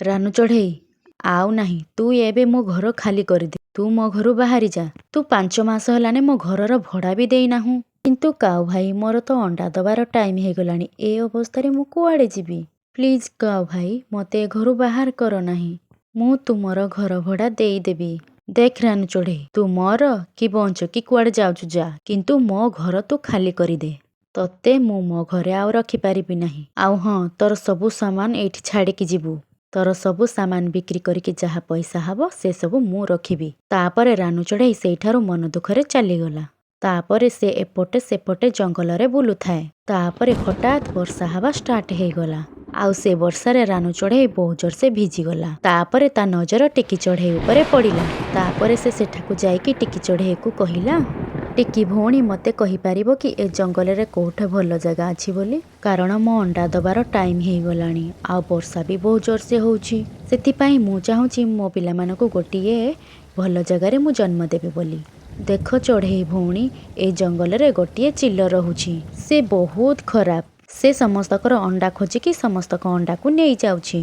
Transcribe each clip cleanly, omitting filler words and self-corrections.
ରାନୁ ଚଢ଼େଇ ଆଉ ନାହିଁ, ତୁ ଏବେ ମୋ ଘର ଖାଲି କରିଦେ। ତୁ ମୋ ଘରୁ ବାହାରି ଯା। ତୁ 5 ମାସ ହେଲାଣି ମୋ ଘରର ଭଡ଼ା ବି ଦେଇନାହୁଁ। କିନ୍ତୁ କାଉ ଭାଇ, ମୋର ତ ଅଣ୍ଡା ଦବାର ଟାଇମ୍ ହେଇଗଲାଣି। ଏ ଅବସ୍ଥାରେ ମୁଁ କୁଆଡ଼େ ଯିବି? ପ୍ଲିଜ୍ କାଉ ଭାଇ, ମୋତେ ଏ ଘରୁ ବାହାର କର ନାହିଁ। ମୁଁ ତୁମର ଘର ଭଡ଼ା ଦେଇଦେବି। ଦେଖ ରାନୁ ଚଢ଼େଇ, ତୁ ମର କି ବଞ୍ଚ କି କୁଆଡ଼େ ଯାଉଛୁ ଯା, କିନ୍ତୁ ମୋ ଘର ତୁ ଖାଲି କରିଦେ। ତତେ ମୁଁ ମୋ ଘରେ ଆଉ ରଖିପାରିବି ନାହିଁ। ଆଉ ହଁ, ତୋର ସବୁ ସାମାନ ଏଇଠି ଛାଡ଼ିକି ଯିବୁ। ତୋର ସବୁ ସାମାନ ବିକ୍ରି କରିକି ଯାହା ପଇସା ହବ ସେ ସବୁ ମୁଁ ରଖିବି। ତାପରେ ରାନୁ ଚଢ଼େଇ ସେଇଠାରୁ ମନ ଦୁଃଖରେ ଚାଲିଗଲା। ତାପରେ ସେ ଏପଟେ ସେପଟେ ଜଙ୍ଗଲରେ ବୁଲୁଥାଏ। ତାପରେ ହଠାତ୍ ବର୍ଷା ହେବା ଷ୍ଟାର୍ଟ ହେଇଗଲା। ଆଉ ସେ ବର୍ଷାରେ ରାନୁ ଚଢ଼େଇ ବହୁ ଜୋରସେ ଭିଜିଗଲା। ତାପରେ ତା ନଜର ଟିକି ଚଢ଼େଇ ଉପରେ ପଡ଼ିଲା। ତାପରେ ସେ ସେଠାକୁ ଯାଇକି ଟିକି ଚଢ଼େଇକୁ କହିଲା, ଟିକି ଭଉଣୀ, ମୋତେ କହିପାରିବ କି ଏ ଜଙ୍ଗଲରେ କୋଉଠି ଭଲ ଜାଗା ଅଛି ବୋଲି? କାରଣ ମୋ ଅଣ୍ଡା ଦବାର ଟାଇମ୍ ହେଇଗଲାଣି, ଆଉ ବର୍ଷା ବି ବହୁତ ଜୋରସେ ହେଉଛି। ସେଥିପାଇଁ ମୁଁ ଚାହୁଁଛି ମୋ ପିଲାମାନଙ୍କୁ ଗୋଟିଏ ଭଲ ଜାଗାରେ ମୁଁ ଜନ୍ମ ଦେବି ବୋଲି। ଦେଖ ଚଢ଼େଇ ଭଉଣୀ, ଏ ଜଙ୍ଗଲରେ ଗୋଟିଏ ଚିଲ ରହୁଛି। ସେ ବହୁତ ଖରାପ। ସେ ସମସ୍ତଙ୍କର ଅଣ୍ଡା ଖୋଜିକି ସମସ୍ତଙ୍କ ଅଣ୍ଡାକୁ ନେଇଯାଉଛି।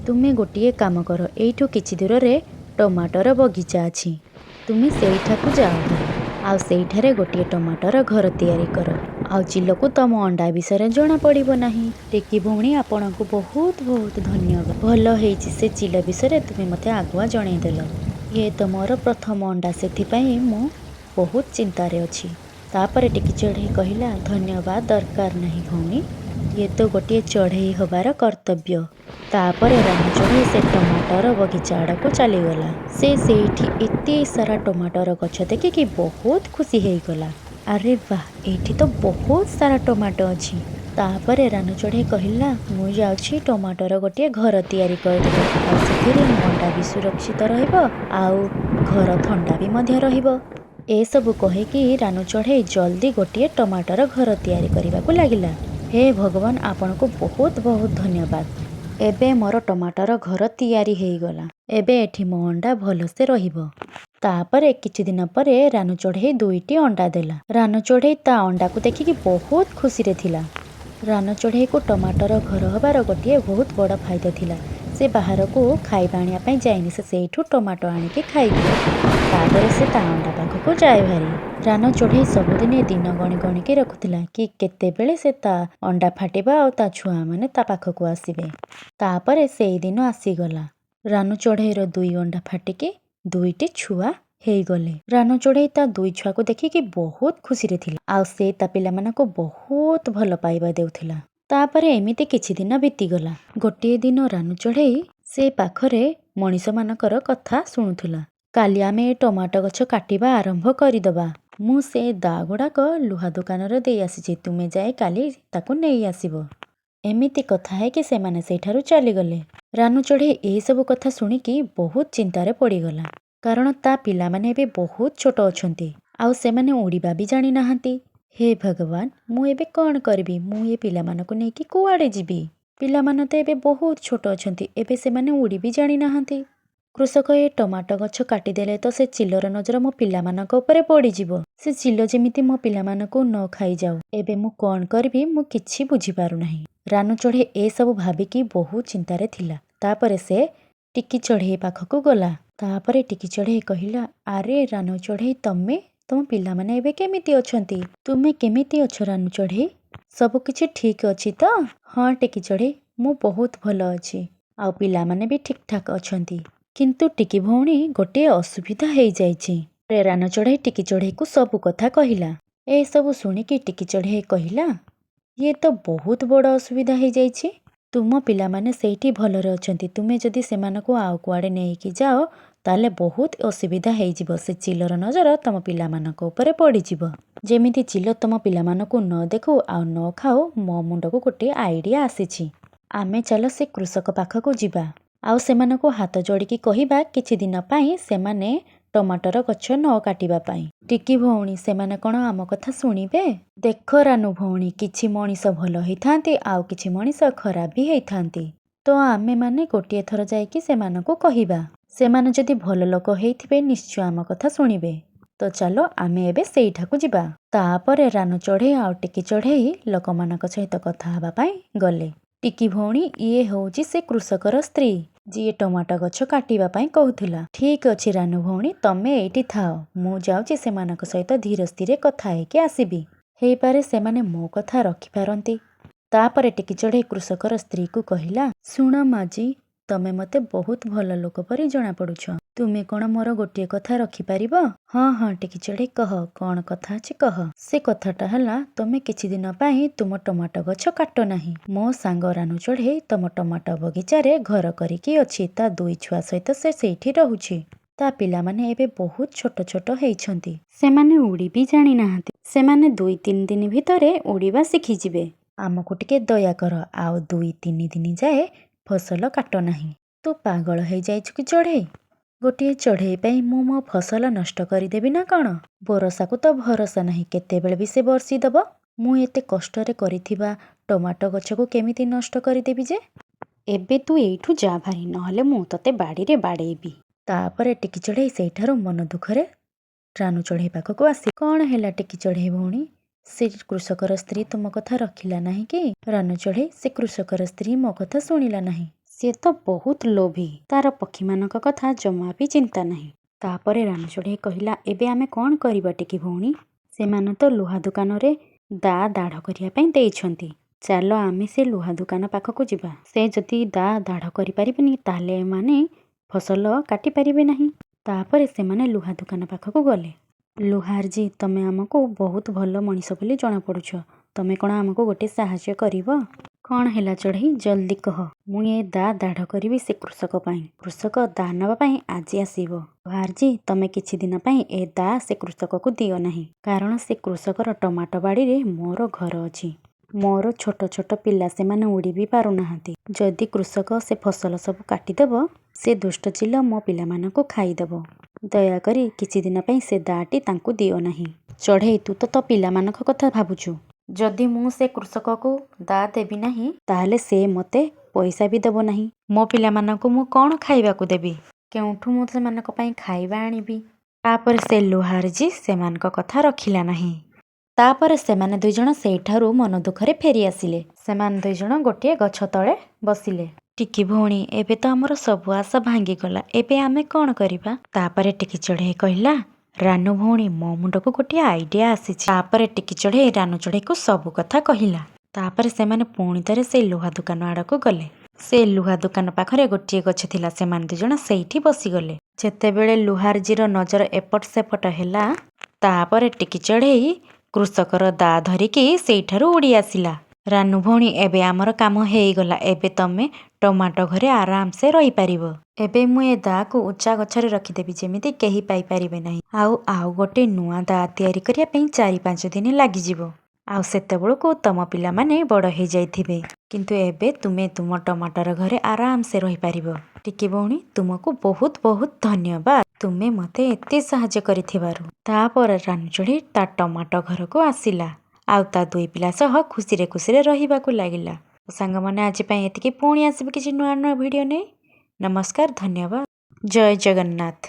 ତୁମେ ଗୋଟିଏ କାମ କର, ଏଇଠୁ କିଛି ଦୂରରେ ଟମାଟର ବଗିଚା ଅଛି। ତୁମେ ସେଇଠାକୁ ଯାଅ ଭାରି, ଆଉ ସେଇଠାରେ ଗୋଟିଏ ଟମାଟର ଘର ତିଆରି କର। ଆଉ ଚିଲକୁ ତମ ଅଣ୍ଡା ବିଷୟରେ ଜଣା ପଡ଼ିବ ନାହିଁ। ଟିକି ଭଉଣୀ, ଆପଣଙ୍କୁ ବହୁତ ବହୁତ ଧନ୍ୟବାଦ। ଭଲ ହେଇଛି ସେ ଚିଲ ବିଷୟରେ ତୁମେ ମୋତେ ଆଗୁଆ ଜଣେଇଦେଲ। ଇଏ ତ ମୋର ପ୍ରଥମ ଅଣ୍ଡା, ସେଥିପାଇଁ ମୁଁ ବହୁତ ଚିନ୍ତାରେ ଅଛି। ତାପରେ ଟିକି ଚଢ଼େଇ କହିଲା, ଧନ୍ୟବାଦ ଦରକାର ନାହିଁ ଭଉଣୀ, ଇଏ ତ ଗୋଟିଏ ଚଢ଼େଇ ହେବାର କର୍ତ୍ତବ୍ୟ। ତାପରେ ରାନୁ ଚଢ଼େଇ ସେ ଟମାଟର ବଗିଚା ଆଡ଼କୁ ଚାଲିଗଲା। ସେ ସେଇଠି ଏତେ ସାରା ଟମାଟର ଗଛ ଦେଖିକି ବହୁତ ଖୁସି ହେଇଗଲା। ଆରେ ବାଃ, ଏଇଠି ତ ବହୁତ ସାରା ଟମାଟୋ ଅଛି। ତାପରେ ରାନୁ ଚଢ଼େଇ କହିଲା, ମୁଁ ଯାଉଛି ଟମାଟର ଗୋଟିଏ ଘର ତିଆରି କରିଦେବି। ଆଉ ସେଥିରେ ମୋ ଅଣ୍ଡା ବି ସୁରକ୍ଷିତ ରହିବ, ଆଉ ଘର ଥଣ୍ଡା ବି ମଧ୍ୟ ରହିବ। ଏସବୁ କହିକି ରାନୁ ଚଢ଼େଇ ଜଲ୍ଦି ଗୋଟିଏ ଟମାଟର ଘର ତିଆରି କରିବାକୁ ଲାଗିଲା। ହେ ଭଗବାନ, ଆପଣଙ୍କୁ ବହୁତ ବହୁତ ଧନ୍ୟବାଦ। ଏବେ ମୋର ଟମାଟର ଘର ତିଆରି ହେଇଗଲା। ଏବେ ଏଠି ମୋ ଅଣ୍ଡା ଭଲସେ ରହିବ। ତାପରେ କିଛି ଦିନ ପରେ ରାନୁ ଚଢ଼େଇ 2ଟି ଅଣ୍ଡା ଦେଲା। ରାନୁ ଚଢ଼େଇ ତା ଅଣ୍ଡାକୁ ଦେଖିକି ବହୁତ ଖୁସିରେ ଥିଲା। ରାନୁ ଚଢ଼େଇକୁ ଟମାଟର ଘର ହେବାର ଗୋଟିଏ ବହୁତ ବଡ଼ ଫାଇଦା ଥିଲା। ସେ ବାହାରକୁ ଖାଇବା ଆଣିବା ପାଇଁ ଯାଇନି, ସେ ସେଇଠୁ ଟମାଟୋ ଆଣିକି ଖାଇଦିଏ। ତାପରେ ସେ ତା ଅଣ୍ଡା ପାଖକୁ ଯାଏ ଭାରି। ରାନୁ ଚଢ଼େଇ ସବୁଦିନେ ଦିନ ଗଣି ଗଣିକି ରଖୁଥିଲା କି କେତେବେଳେ ସେ ତା ଅଣ୍ଡା ଫାଟିବା ଆଉ ତା ଛୁଆମାନେ ତା ପାଖକୁ ଆସିବେ। ତାପରେ ସେଇ ଦିନ ଆସିଗଲା। ରାନୁ ଚଢ଼େଇର 2 ଅଣ୍ଡା ଫାଟିକି 2ଟି ଛୁଆ ହେଇଗଲେ। ରାନୁ ଚଢ଼େଇ ତା 2 ଛୁଆକୁ ଦେଖିକି ବହୁତ ଖୁସିରେ ଥିଲା, ଆଉ ସେ ତା ପିଲାମାନଙ୍କୁ ବହୁତ ଭଲ ପାଇବା ଦେଉଥିଲା। ତାପରେ ଏମିତି କିଛି ଦିନ ବିତିଗଲା। ଗୋଟିଏ ଦିନ ରାନୁ ଚଢ଼େଇ ସେ ପାଖରେ ମଣିଷମାନଙ୍କର କଥା ଶୁଣୁଥିଲା। କାଲି ଆମେ ଏ ଟମାଟୋ ଗଛ କାଟିବା ଆରମ୍ଭ କରିଦେବା। ମୁଁ ସେ ଦା ଗୁଡ଼ାକ ଲୁହା ଦୋକାନରେ ଦେଇ ଆସିଛି, ତୁମେ ଯାଇ କାଲି ତାକୁ ନେଇ ଆସିବ। ଏମିତି କଥା ହେଇକି ସେମାନେ ସେଇଠାରୁ ଚାଲିଗଲେ। ରାନୁ ଚଢ଼େଇ ଏସବୁ କଥା ଶୁଣିକି ବହୁତ ଚିନ୍ତାରେ ପଡ଼ିଗଲା। କାରଣ ତା ପିଲାମାନେ ଏବେ ବହୁତ ଛୋଟ ଅଛନ୍ତି, ଆଉ ସେମାନେ ଉଡ଼ିବା ବି ଜାଣିନାହାନ୍ତି। ହେ ଭଗବାନ, ମୁଁ ଏବେ କ'ଣ କରିବି? ମୁଁ ଏ ପିଲାମାନଙ୍କୁ ନେଇକି କୁଆଡ଼େ ଯିବି? ପିଲାମାନେ ତ ଏବେ ବହୁତ ଛୋଟ ଅଛନ୍ତି, ଏବେ ସେମାନେ ଉଡ଼ି ବି ଜାଣିନାହାନ୍ତି। କୃଷକ ଏ ଟମାଟୋ ଗଛ କାଟିଦେଲେ ତ ସେ ଚିଲର ନଜର ମୋ ପିଲାମାନଙ୍କ ଉପରେ ପଡ଼ିଯିବ। ସେ ଚିଲ ଯେମିତି ମୋ ପିଲାମାନଙ୍କୁ ନ ଖାଇଯାଉ। ଏବେ ମୁଁ କ'ଣ କରିବି, ମୁଁ କିଛି ବୁଝିପାରୁନାହିଁ। ରାନୁ ଚଢ଼େଇ ଏସବୁ ଭାବିକି ବହୁତ ଚିନ୍ତାରେ ଥିଲା। ତାପରେ ସେ ଟିକି ଚଢ଼େଇ ପାଖକୁ ଗଲା। ତାପରେ ଟିକି ଚଢ଼େଇ କହିଲା, ଆରେ ରାନୁ ଚଢ଼େଇ, ତମ ପିଲାମାନେ ଏବେ କେମିତି ଅଛନ୍ତି? ତୁମେ କେମିତି ଅଛ ରାନୁ ଚଢ଼େଇ? ସବୁ କିଛି ଠିକ୍ ଅଛି ତ? ହଁ ଟିକି ଚଢ଼େଇ, ମୁଁ ବହୁତ ଭଲ ଅଛି, ଆଉ ପିଲାମାନେ ବି ଠିକ୍ ଠାକ୍ ଅଛନ୍ତି। କିନ୍ତୁ ଟିକି ଭଉଣୀ, ଗୋଟିଏ ଅସୁବିଧା ହେଇଯାଇଛି। ରାନୁ ଚଢ଼େଇ ଟିକି ଚଢ଼େଇକୁ ସବୁ କଥା କହିଲା। ଏସବୁ ଶୁଣିକି ଟିକି ଚଢ଼େଇ କହିଲା, ଇଏ ତ ବହୁତ ବଡ଼ ଅସୁବିଧା ହେଇଯାଇଛି। ତୁମ ପିଲାମାନେ ସେଇଠି ଭଲରେ ଅଛନ୍ତି, ତୁମେ ଯଦି ସେମାନଙ୍କୁ ଆଉ କୁଆଡ଼େ ନେଇକି ଯାଅ ତାହେଲେ ବହୁତ ଅସୁବିଧା ହେଇଯିବ। ସେ ଚିଲର ନଜର ତମ ପିଲାମାନଙ୍କ ଉପରେ ପଡ଼ିଯିବ। ଯେମିତି ଚିଲ ତମ ପିଲାମାନଙ୍କୁ ନ ଦେଖୁ ଆଉ ନ ଖାଉ, ମୋ ମୁଣ୍ଡକୁ ଗୋଟିଏ ଆଇଡ଼ିଆ ଆସିଛି। ଆମେ ଚାଲ ସେ କୃଷକ ପାଖକୁ ଯିବା, ଆଉ ସେମାନଙ୍କୁ ହାତ ଯୋଡ଼ିକି କହିବା କିଛି ଦିନ ପାଇଁ ସେମାନେ ଟମାଟର ଗଛ ନ କାଟିବା ପାଇଁ। ଟିକି ଭଉଣୀ, ସେମାନେ କ'ଣ ଆମ କଥା ଶୁଣିବେ? ଦେଖ ରାନୁ ଭଉଣୀ, କିଛି ମଣିଷ ଭଲ ହେଇଥାନ୍ତି, ଆଉ କିଛି ମଣିଷ ଖରାପ ବି ହେଇଥାନ୍ତି। ତ ଆମେମାନେ ଗୋଟିଏ ଥର ଯାଇକି ସେମାନଙ୍କୁ କହିବା। ସେମାନେ ଯଦି ଭଲ ଲୋକ ହେଇଥିବେ ନିଶ୍ଚୟ ଆମ କଥା ଶୁଣିବେ। ତ ଚାଲ ଆମେ ଏବେ ସେଇଠାକୁ ଯିବା। ତାପରେ ରାନୁ ଚଢ଼େଇ ଆଉ ଟିକି ଚଢ଼େଇ ଲୋକମାନଙ୍କ ସହିତ କଥା ହେବା ପାଇଁ ଗଲେ। ଟିକି ଭଉଣୀ, ଇଏ ହେଉଛି ସେ କୃଷକର ସ୍ତ୍ରୀ। ଯିଏ ଟମାଟୋ ଗଛ କାଟିବା ପାଇଁ କହୁଥିଲା। ଠିକ୍ ଅଛି ରାନୁ ଭଉଣୀ, ତମେ ଏଇଠି ଥାଅ, ମୁଁ ଯାଉଛି ସେମାନଙ୍କ ସହିତ ଧୀର ସ୍ଥିର କଥା ହେଇକି ଆସିବି। ହେଇପାରେ ସେମାନେ ମୋ କଥା ରଖିପାରନ୍ତି। ତାପରେ ଟିକି ଚଢ଼େଇ କୃଷକର ସ୍ତ୍ରୀକୁ କହିଲା, ଶୁଣ ମାଜି, ତମେ ମତେ ବହୁତ ଭଲ ଲୋକ ପରି ଜଣାପଡ଼ୁଛ। ତୁମେ କ'ଣ ମୋର ଗୋଟିଏ କଥା ରଖିପାରିବ? ହଁ ହଁ ଟିକି ଚଢ଼େଇ, କହ, କ'ଣ କଥା ଅଛି କହ। ସେ କଥାଟା ହେଲା, ତମେ କିଛି ଦିନ ପାଇଁ ତୁମ ଟମାଟୋ ଗଛ କାଟ ନାହିଁ। ମୋ ସାଙ୍ଗ ରାନୁ ଚଢ଼େଇ ତମ ଟମାଟୋ ବଗିଚାରେ ଘର କରିକି ଅଛି। ତା 2 ଛୁଆ ସହିତ ସେ ସେଇଠି ରହୁଛି। ତା ପିଲାମାନେ ଏବେ ବହୁତ ଛୋଟ ଛୋଟ ହେଇଛନ୍ତି। ସେମାନେ ଉଡ଼ି ବି ଜାଣିନାହାନ୍ତି। ସେମାନେ 2-3 ଦିନ ଭିତରେ ଉଡ଼ିବା ଶିଖିଯିବେ। ଆମକୁ ଟିକେ ଦୟା କର, ଆଉ 2-3 ଦିନ ଯାଏ ଫସଲ କାଟ ନାହିଁ। ତୁ ପାଗଳ ହେଇଯାଇଛୁ କି ଚଢ଼େଇ? ଗୋଟିଏ ଚଢ଼େଇ ପାଇଁ ମୁଁ ମୋ ଫସଲ ନଷ୍ଟ କରିଦେବି ନା କ'ଣ? ବରଷାକୁ ତ ଭରସା ନାହିଁ, କେତେବେଳେ ବି ସେ ବର୍ଷିଦେବ। ମୁଁ ଏତେ କଷ୍ଟରେ କରିଥିବା ଟମାଟୋ ଗଛକୁ କେମିତି ନଷ୍ଟ କରିଦେବି ଯେ? ଏବେ ତୁ ଏଇଠୁ ଯା ଭାରି, ନହେଲେ ମୁଁ ତତେ ବାଡ଼ିରେ ବାଡ଼େଇବି। ତାପରେ ଟିକି ଚଢ଼େଇ ସେଇଠାରୁ ମନ ଦୁଃଖରେ ରାନୁ ଚଢ଼େଇ ପାଖକୁ ଆସି, କ'ଣ ହେଲା ଟିକି ଚଢ଼େଇ ଭଉଣୀ? ସେ କୃଷକର ସ୍ତ୍ରୀ ତୁମ କଥା ରଖିଲା ନାହିଁ କି? ରାନୁ ଚଢ଼େଇ, ସେ କୃଷକର ସ୍ତ୍ରୀ ମୋ କଥା ଶୁଣିଲା ନାହିଁ। ସିଏ ତ ବହୁତ ଲୋଭୀ, ତାର ପକ୍ଷୀମାନଙ୍କ କଥା ଜମା ବି ଚିନ୍ତା ନାହିଁ। ତାପରେ ରାନୁ ଚଢ଼େଇ କହିଲା, ଏବେ ଆମେ କ'ଣ କରିବା ଟିକି ଭଉଣୀ? ସେମାନେ ତ ଲୁହା ଦୋକାନରେ ଦାଢ଼ କରିବା ପାଇଁ ଦେଇଛନ୍ତି। ଚାଲ ଆମେ ସେ ଲୁହା ଦୋକାନ ପାଖକୁ ଯିବା। ସେ ଯଦି ଦାଢ଼ କରିପାରିବେନି, ତାହେଲେ ଏମାନେ ଫସଲ କାଟିପାରିବେ ନାହିଁ। ତାପରେ ସେମାନେ ଲୁହା ଦୋକାନ ପାଖକୁ ଗଲେ। ଲୁହାରଜୀ, ତମେ ଆମକୁ ବହୁତ ଭଲ ମଣିଷ ବୋଲି ଜଣାପଡ଼ୁଛ। ତମେ କ'ଣ ଆମକୁ ଗୋଟେ ସାହାଯ୍ୟ କରିବ? କ'ଣ ହେଲା ଚଢ଼େଇ, ଜଲ୍ଦି କହ। ମୁଁ ଏ ଦାଢ଼ କରିବି ସେ କୃଷକ ପାଇଁ। କୃଷକ ଦା ନେବା ପାଇଁ ଆଜି ଆସିବ। ଲୁହାରଜୀ, ତମେ କିଛି ଦିନ ପାଇଁ ଏ ସେ କୃଷକକୁ ଦିଅ ନାହିଁ, କାରଣ ସେ କୃଷକର ଟମାଟୋ ବାଡ଼ିରେ ମୋର ଘର ଅଛି। ମୋର ଛୋଟ ଛୋଟ ପିଲା, ସେମାନେ ଉଡ଼ି ବି ପାରୁନାହାନ୍ତି। ଯଦି କୃଷକ ସେ ଫସଲ ସବୁ କାଟିଦେବ, ସେ ଦୁଷ୍ଟ ଚିଲ ମୋ ପିଲାମାନଙ୍କୁ ଖାଇଦେବ। ଦୟାକରି କିଛି ଦିନ ପାଇଁ ସେ ଦାଟି ତାଙ୍କୁ ଦିଅ ନାହିଁ। ଚଢ଼େଇ, ତୁ ତ ତୋ ପିଲାମାନଙ୍କ କଥା ଭାବୁଛୁ। ଯଦି ମୁଁ ସେ କୃଷକକୁ ଦେବି ନାହିଁ, ତାହେଲେ ସେ ମୋତେ ପଇସା ବି ଦେବ ନାହିଁ। ମୋ ପିଲାମାନଙ୍କୁ ମୁଁ କ'ଣ ଖାଇବାକୁ ଦେବି? କେଉଁଠୁ ମୁଁ ସେମାନଙ୍କ ପାଇଁ ଖାଇବା ଆଣିବି? ତାପରେ ସେ ଲୁହାରଜୀ ସେମାନଙ୍କ କଥା ରଖିଲା ନାହିଁ। ତାପରେ ସେମାନେ 2 ଜଣ ସେଇଠାରୁ ମନ ଦୁଃଖରେ ଫେରି ଆସିଲେ। ସେମାନେ 2 ଜଣ ଗୋଟିଏ ଗଛ ତଳେ ବସିଲେ। ଟିକି ଭଉଣୀ, ଏବେ ତ ଆମର ସବୁ ଆଶା ଭାଙ୍ଗିଗଲା, ଏବେ ଆମେ କ'ଣ କରିବା? ତାପରେ ଟିକି ଚଢ଼େଇ କହିଲା, ରାନୁ ଭଉଣୀ, ମୋ ମୁଣ୍ଡକୁ ଗୋଟିଏ ଆଇଡ଼ିଆ ଆସିଛି। ତାପରେ ଟିକି ଚଢ଼େଇ ରାନୁ ଚଢ଼େଇକୁ ସବୁ କଥା କହିଲା। ତାପରେ ସେମାନେ ପୁଣି ଥରେ ସେଇ ଲୁହା ଦୋକାନ ଆଡ଼କୁ ଗଲେ। ସେ ଲୁହା ଦୋକାନ ପାଖରେ ଗୋଟିଏ ଗଛ ଥିଲା। ସେମାନେ 2 ଜଣ ସେଇଠି ବସିଗଲେ। ଯେତେବେଳେ ଲୁହାରଜୀର ନଜର ଏପଟ ସେପଟ ହେଲା, ତାପରେ ଟିକି ଚଢ଼େଇ କୃଷକର ଧରିକି ସେଇଠାରୁ ଉଡ଼ି ଆସିଲା। ରାନୁ ଭଉଣୀ, ଏବେ ଆମର କାମ ହେଇଗଲା। ଏବେ ତମେ ଟମାଟୋ ଘରେ ଆରାମସେ ରହିପାରିବ। ଏବେ ମୁଁ ଏ ଦାକୁ ଉଚ୍ଚା ଗଛରେ ରଖିଦେବି, ଯେମିତି କେହି ପାଇପାରିବେ ନାହିଁ। ଆଉ ଗୋଟେ ନୂଆ ତିଆରି କରିବା ପାଇଁ 4-5 ଦିନ ଲାଗିଯିବ। ଆଉ ସେତେବେଳକୁ ତମ ପିଲାମାନେ ବଡ଼ ହେଇଯାଇଥିବେ। କିନ୍ତୁ ଏବେ ତୁମେ ତୁମ ଟମାଟୋର ଘରେ ଆରାମସେ ରହିପାରିବ। ଟିକି ଭଉଣୀ, ତୁମକୁ ବହୁତ ବହୁତ ଧନ୍ୟବାଦ, ତୁମେ ମୋତେ ଏତେ ସାହାଯ୍ୟ କରିଥିବାରୁ। ତାପରେ ରାନୁ ଚଢ଼େଇ ତା ଟମାଟୋ ଘରକୁ ଆସିଲା, ଆଉ ତା 2 ପିଲା ସହ ଖୁସିରେ ଖୁସିରେ ରହିବାକୁ ଲାଗିଲା। ସାଙ୍ଗମାନେ, ଆଜି ପାଇଁ ଏତିକି। ପୁଣି ଆସିବି କିଛି ନୂଆ ନୂଆ ଭିଡ଼ିଓ ନେଇ। ନମସ୍କାର, ଧନ୍ୟବାଦ, ଜୟ ଜଗନ୍ନାଥ।